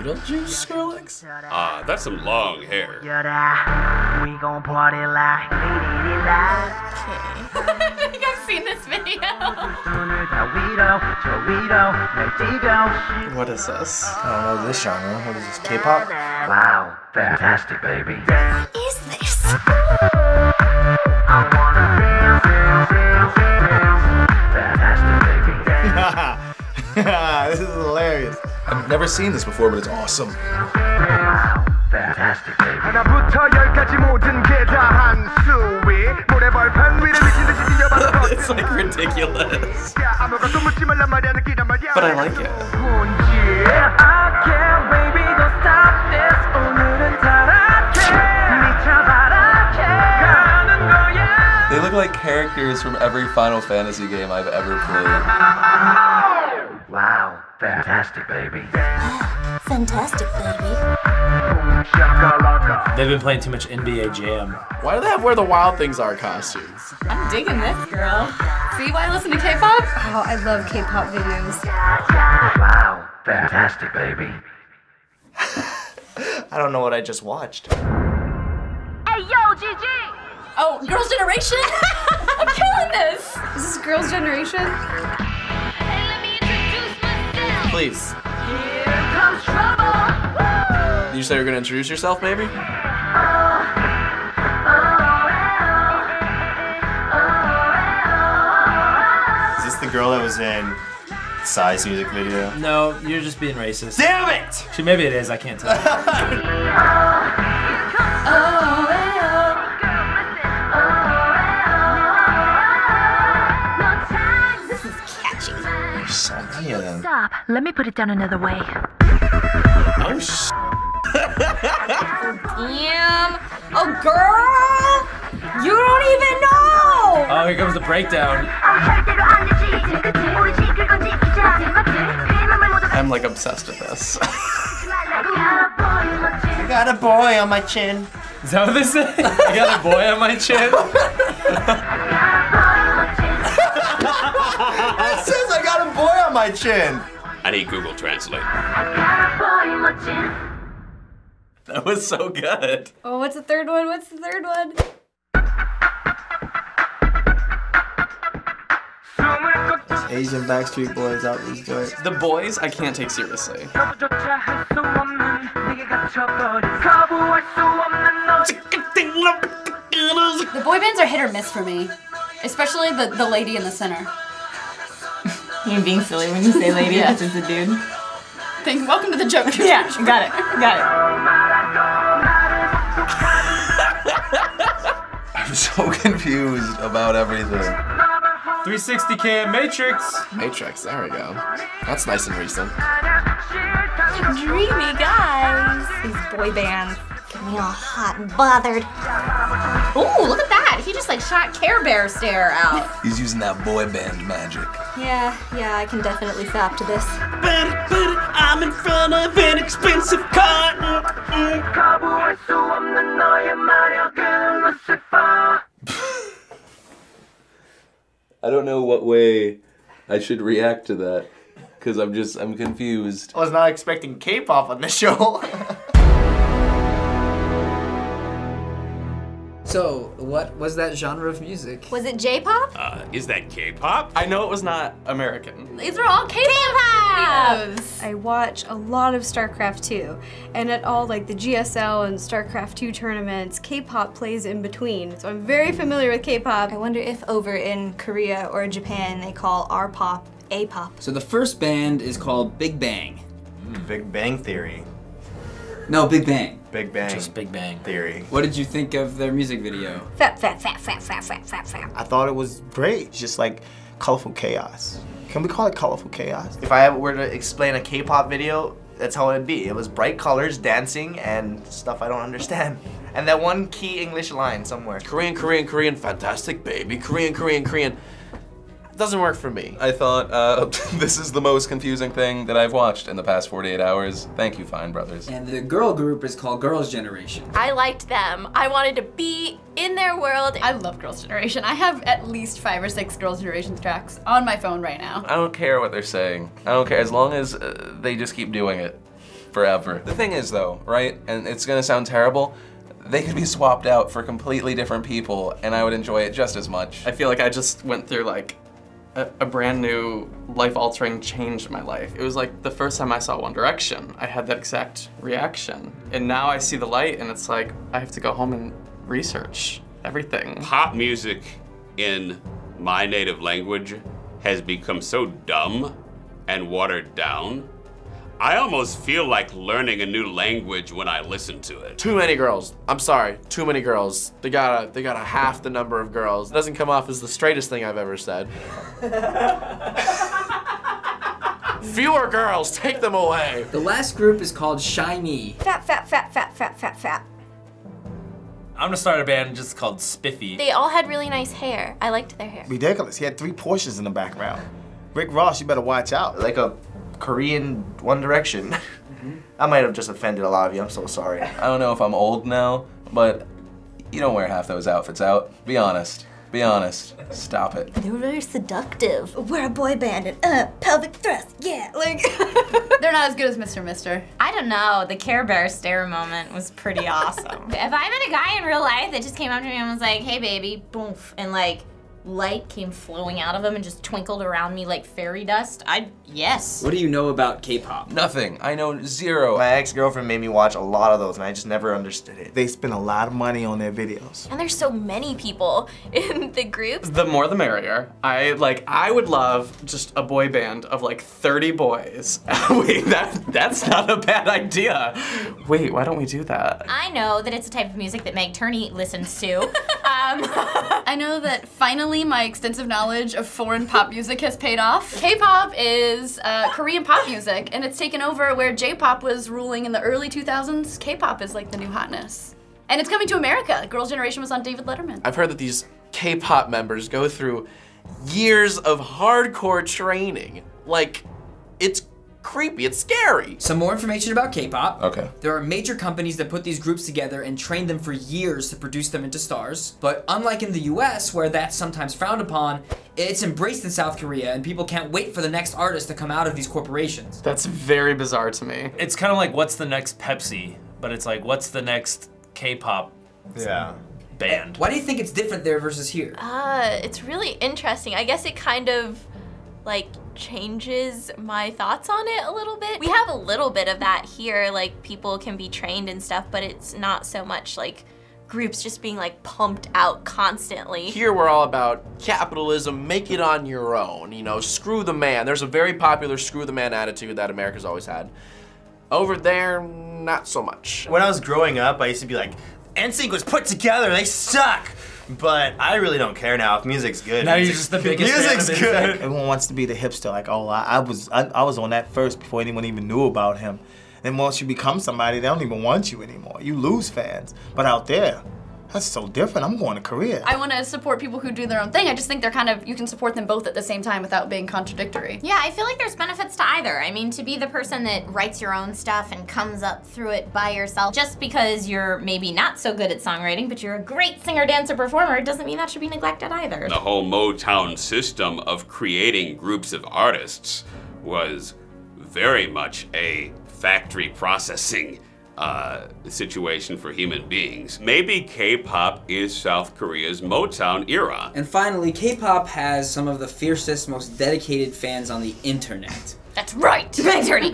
Beetlejuice Skrillex? Ah, that's some long hair. We gon' party like I think I've seen this video. What is this? I don't know this genre. What is this, K-pop? Wow, fantastic, baby. What is this? I wanna fantastic, baby. This is hilarious. I've never seen this before, but it's awesome. Wow, fantastic, baby. It's like ridiculous. But I like it. They look like characters from every Final Fantasy game I've ever played. Wow, fantastic, baby. Fantastic, baby. They've been playing too much NBA Jam. Why do they have Where the Wild Things Are costumes? I'm digging this, girl. See why I listen to K-pop? Oh, I love K-pop videos. Wow, fantastic, baby. I don't know what I just watched. Hey, yo, GG! Oh, Girls' Generation? I'm killing this! Is this Girls' Generation? Hey, let me introduce myself. Please. Here comes trouble. You say you're gonna introduce yourself, maybe? Is this the girl that was in Psy's music video? No, you're just being racist. Damn it! Actually, maybe it is. I can't tell. This is catchy. There's so many of them. Stop. Let me put it down another way. Oh, sh. Damn. Oh, girl! You don't even know! Oh, here comes the breakdown. I'm like obsessed with this. I got a boy on my chin. Is that what they say? I got a boy on my chin. It says I got a boy on my chin. I need Google Translate. That was so good. Oh, what's the third one? What's the third one? Asian Backstreet Boys out this joint. The boys I can't take seriously. The boy bands are hit or miss for me. Especially the lady in the center. You're being silly when you say lady because it's a dude. Welcome to the joke. Yeah, got it. I'm so confused about everything. 360K Matrix. Matrix, there we go. That's nice and recent. Dreamy guys. These boy bands get me all hot and bothered. Ooh, look at that. He just like shot Care Bear stare out. He's using that boy band magic. Yeah, I can definitely stop to this. I'm in front of an expensive car. I don't know what way I should react to that, because I'm confused. I was not expecting K-pop on this show. So, what was that genre of music? Was it J-pop? Is that K-pop? I know it was not American. These are all K-pop videos. I watch a lot of StarCraft 2, and at all like the GSL and StarCraft 2 tournaments, K-pop plays in between. So I'm very familiar with K-pop. I wonder if over in Korea or Japan they call our pop A-pop. So the first band is called Big Bang. Big Bang Theory. No, Big Bang. Big Bang. Just Big Bang Theory. What did you think of their music video? Fat. I thought it was great. Just like colorful chaos. Can we call it colorful chaos? If I were to explain a K-pop video, that's how it'd be. It was bright colors, dancing, and stuff I don't understand. And that one key English line somewhere. Korean, Korean, Korean, fantastic baby. Korean, Korean, Korean. Doesn't work for me. I thought, this is the most confusing thing that I've watched in the past 48 hours. Thank you, Fine Brothers. And the girl group is called Girls' Generation. I liked them. I wanted to be in their world. I love Girls' Generation. I have at least 5 or 6 Girls' Generation tracks on my phone right now. I don't care what they're saying. I don't care, as long as they just keep doing it. forever. The thing is though, right, and it's gonna sound terrible, they could be swapped out for completely different people and I would enjoy it just as much. I feel like I just went through like a brand new life-altering change in my life. It was like the first time I saw One Direction, I had that exact reaction. And now I see the light and it's like, I have to go home and research everything. Pop music in my native language has become so dumb and watered down. I almost feel like learning a new language when I listen to it. Too many girls. I'm sorry, too many girls. They got a half the number of girls. It doesn't come off as the straightest thing I've ever said. Fewer girls, take them away. The last group is called Shiny. Fat, fat, fat, fat, fat, fat, fat. I'm gonna start a band just called Spiffy. They all had really nice hair. I liked their hair. Ridiculous. He had 3 Porsches in the background. Rick Ross, you better watch out. Like a Korean One Direction. I might have just offended a lot of you. I'm so sorry. I don't know if I'm old now, but you don't wear half those outfits out. Be honest. Be honest. Stop it. They were very seductive. We're a boy band and pelvic thrust, yeah. Like they're not as good as Mr. Mister. I don't know, the Care Bear stare moment was pretty awesome. If I met a guy in real life that just came up to me and was like, hey baby, boof, and like, light came flowing out of him and just twinkled around me like fairy dust, yes. What do you know about K-pop? Nothing. I know zero. My ex-girlfriend made me watch a lot of those and I just never understood it. They spend a lot of money on their videos. And there's so many people in the groups. The more the merrier. I would love just a boy band of like 30 boys. Wait, that's not a bad idea. Wait, why don't we do that? I know that it's a type of music that Meg Turney listens to. I know that finally my extensive knowledge of foreign pop music has paid off. K-pop is Korean pop music, and it's taken over where J-pop was ruling in the early 2000s. K-pop is like the new hotness. And it's coming to America. Girls' Generation was on David Letterman. I've heard that these K-pop members go through years of hardcore training. Like, it's creepy, it's scary. Some more information about K-pop. Okay. There are major companies that put these groups together and train them for years to produce them into stars. But unlike in the US, where that's sometimes frowned upon, it's embraced in South Korea and people can't wait for the next artist to come out of these corporations. That's very bizarre to me. It's kind of like what's the next Pepsi, but it's like what's the next K-pop band. Why do you think it's different there versus here? It's really interesting. I guess it kind of like changes my thoughts on it a little bit. We have a little bit of that here, like people can be trained and stuff, but it's not so much like groups just being like pumped out constantly. Here we're all about capitalism, make it on your own, you know, screw the man. There's a very popular screw the man attitude that America's always had. Over there, not so much. When I was growing up, I used to be like, NSYNC was put together, they suck! But I really don't care now if music's good. Now you're just the biggest music's fan of good. NSYNC. Everyone wants to be the hipster, like, oh, I was on that first before anyone even knew about him. And once you become somebody, they don't even want you anymore. You lose fans. But out there, that's so different. I'm going to Korea. I want to support people who do their own thing. I just think they're kind of, you can support them both at the same time without being contradictory. Yeah, I feel like there's benefits to either. I mean, to be the person that writes your own stuff and comes up through it by yourself, just because you're maybe not so good at songwriting, but you're a great singer, dancer, performer, doesn't mean that should be neglected either. The whole Motown system of creating groups of artists was very much a factory processing situation for human beings. Maybe K-pop is South Korea's Motown era. And finally, K-pop has some of the fiercest, most dedicated fans on the internet. That's right, Meg Turney.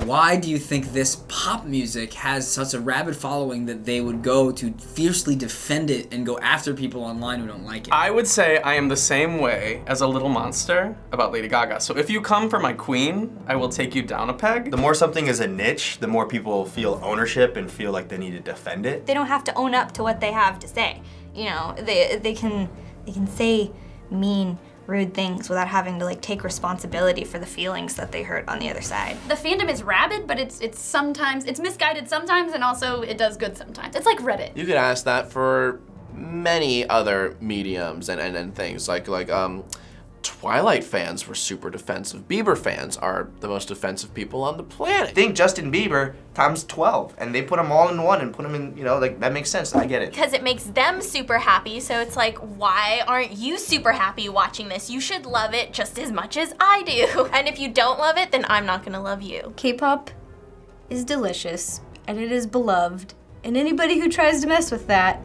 Why do you think this pop music has such a rabid following that they would go to fiercely defend it and go after people online who don't like it? I would say I am the same way as a little monster about Lady Gaga. So if you come for my queen, I will take you down a peg. The more something is a niche, the more people feel ownership and feel like they need to defend it. They don't have to own up to what they have to say. You know, they can say mean, rude things without having to like take responsibility for the feelings that they hurt on the other side. The fandom is rabid, but it's sometimes, it's misguided sometimes, and also it does good sometimes. It's like Reddit. You could ask that for many other mediums and things, like Twilight fans were super defensive. Bieber fans are the most defensive people on the planet. Think Justin Bieber times 12, and they put them all in one and put them in, you know, like, that makes sense. I get it. Because it makes them super happy, so it's like, why aren't you super happy watching this? You should love it just as much as I do. And if you don't love it, then I'm not gonna love you. K-pop is delicious, and it is beloved, and anybody who tries to mess with that...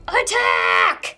Attack!